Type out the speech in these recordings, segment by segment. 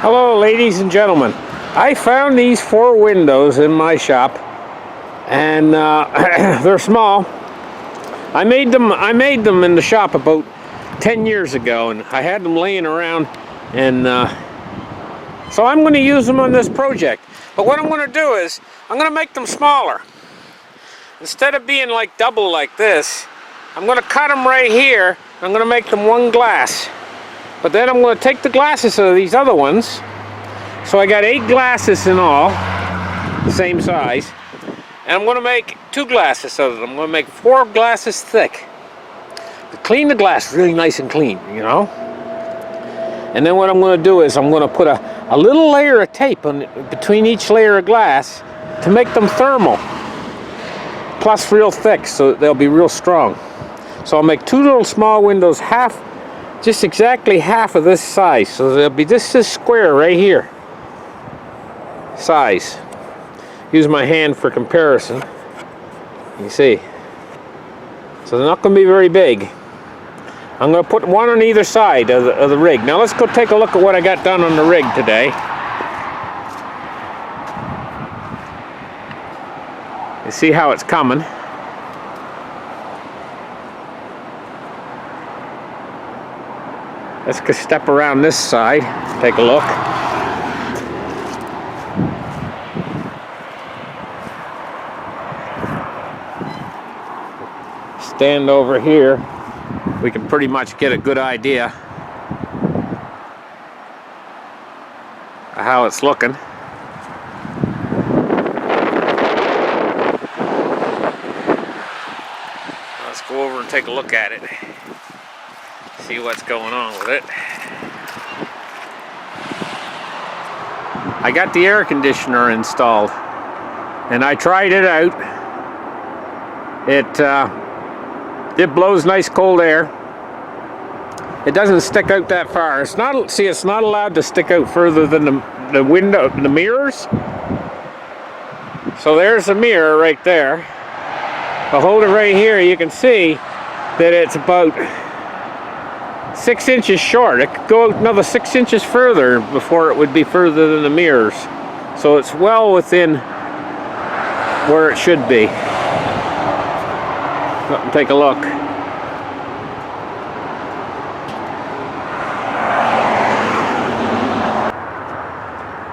Hello, ladies and gentlemen. I found these 4 windows in my shop, and they're small. I made them in the shop about 10 years ago, and I had them laying around, and so I'm going to use them on this project. But what I'm going to do is I'm going to make them smaller. Instead of being like double like this, I'm going to cut them right here. I'm going to make them 1 glass. But then I'm going to take the glasses of these other ones. So I got 8 glasses in all, the same size. And I'm going to make 2 glasses of them. I'm going to make 4 glasses thick. To clean the glass really nice and clean, you know. And then what I'm going to do is I'm going to put a little layer of tape between each layer of glass to make them thermal. Plus real thick, so they'll be real strong. So I'll make 2 little small windows, just exactly half of this size. So they'll be just this square right here size. Use my hand for comparison. You see. So they're not going to be very big. I'm going to put 1 on either side of the rig. Now let's go take a look at what I got done on the rig today. You see how it's coming. Let's go step around this side, take a look. Stand over here, we can pretty much get a good idea of how it's looking. Let's go over and take a look at it. See what's going on with it. I got the air conditioner installed and I tried it out. It blows nice cold air. It doesn't stick out that far. It's not allowed to stick out further than the window, the mirrors. So there's the mirror right there. I'll hold it right here. You can see that it's about 6 inches short. It could go out another 6 inches further before it would be further than the mirrors. So it's well within where it should be. Take a look.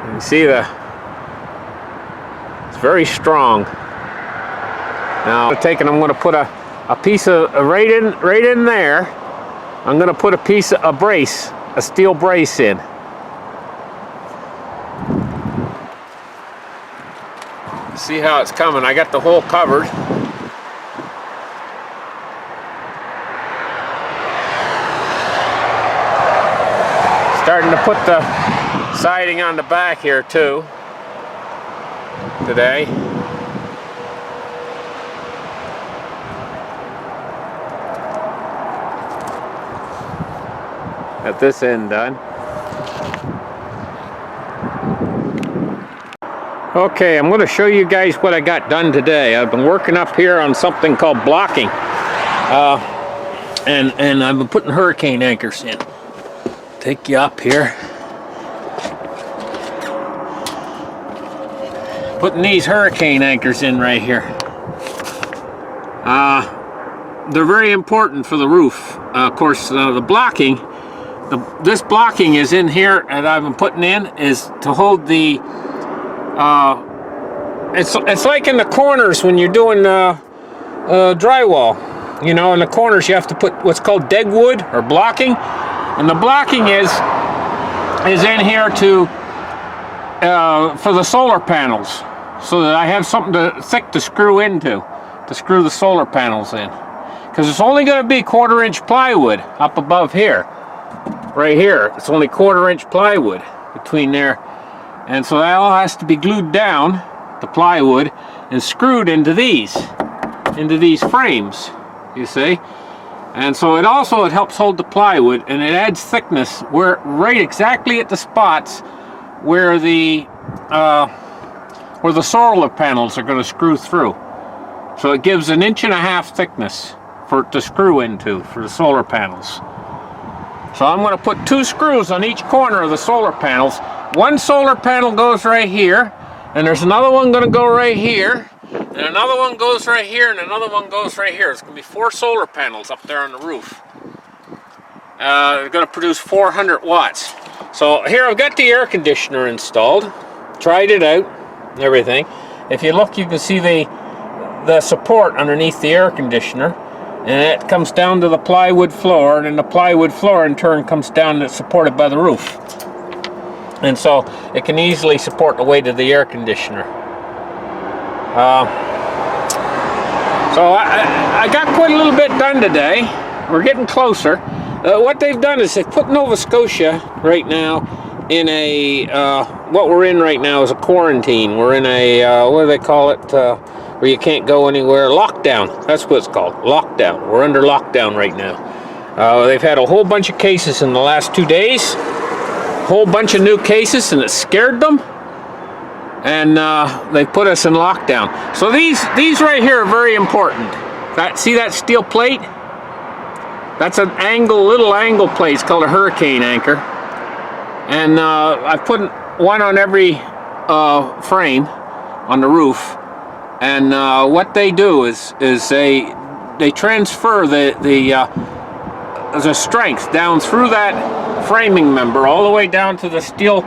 You can see it's very strong. Now I'm going to put a piece of right in there. I'm going to put a steel brace in. See how it's coming. I got the hole covered. Starting to put the siding on the back here too today. At this end done. Okay, I'm going to show you guys what I got done today. I've been working up here on something called blocking, and I've been putting hurricane anchors in. Take you up here. Putting these hurricane anchors in right here. They're very important for the roof. Of course, the blocking. This blocking is in here, and I've been putting in is to hold the. It's like in the corners when you're doing drywall. You know, in the corners you have to put what's called dead wood or blocking, and the blocking is in here to for the solar panels, so that I have something thick to screw into to screw the solar panels in, because it's only going to be 1/4 inch plywood up above here. Right here, it's only 1/4 inch plywood between there, and so that all has to be glued down, the plywood, and screwed into these frames, you see. And so it helps hold the plywood, and it adds thickness right exactly at the spots where the solar panels are going to screw through. So it gives 1.5 inches thickness to screw into for the solar panels. So I'm going to put 2 screws on each corner of the solar panels one solar panel goes right here, and there's another one going to go right here, and another one goes right here, and another one goes right here. It's going to be 4 solar panels up there on the roof. They're going to produce 400 watts. So here I've got the air conditioner installed, tried it out, everything. If you look, you can see the support underneath the air conditioner, and it comes down to the plywood floor, and then the plywood floor in turn comes down and it's supported by the roof. And so it can easily support the weight of the air conditioner. So I got quite a little bit done today. We're getting closer. What they've done is they've put Nova Scotia right now in a, what we're in right now is a quarantine. We're in a, what do they call it, where you can't go anywhere? Lockdown. That's what it's called, lockdown. We're under lockdown right now. They've had a whole bunch of cases in the last 2 days. Whole bunch of new cases, and it scared them, and they put us in lockdown. So these right here are very important. See that steel plate? That's an little angle plate. It's called a hurricane anchor, and I put one on every frame on the roof. And what they do is they transfer the strength down through that framing member all the way down to this steel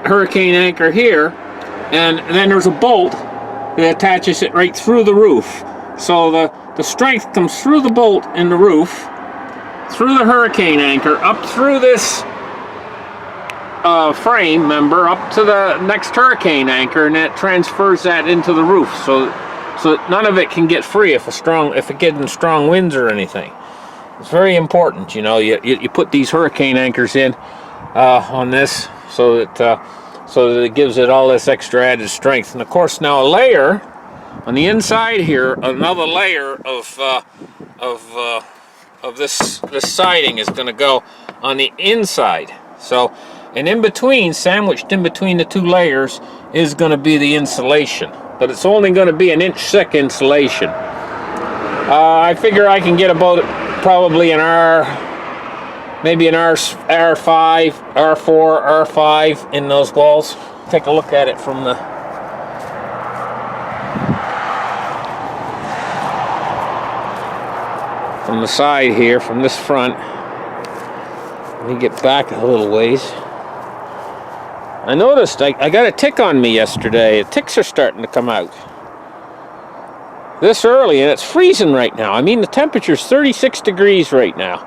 hurricane anchor here, and then there's a bolt that attaches it right through the roof. So the strength comes through the bolt in the roof, through the hurricane anchor, up through this frame member, up to the next hurricane anchor, and it transfers that into the roof. So none of it can get free if it gets in strong winds or anything. It's very important, you know. You put these hurricane anchors in on this so that it gives it all this extra added strength. And of course, now a layer on the inside here, another layer of this siding is going to go on the inside. So, and in between, sandwiched in between the 2 layers, is going to be the insulation. But it's only going to be an inch thick insulation. I figure I can get about probably maybe an R5, R4, R5 in those walls. Take a look at it from the side here, from this front. Let me get back a little ways. I noticed I got a tick on me yesterday. The ticks are starting to come out this early, and it's freezing right now. I mean, the temperature's 36 degrees right now,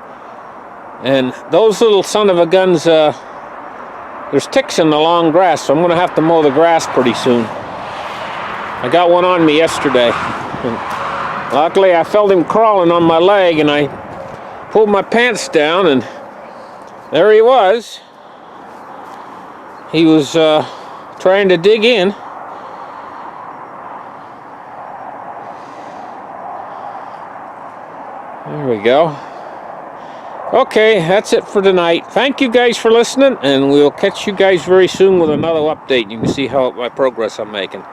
and those little son of a guns, there's ticks in the long grass, so I'm gonna have to mow the grass pretty soon. I got one on me yesterday, and luckily I felt him crawling on my leg, and I pulled my pants down, and there he was. He was trying to dig in. There we go. Okay, that's it for tonight. Thank you guys for listening, and we'll catch you guys very soon with another update. You can see how my progress I'm making.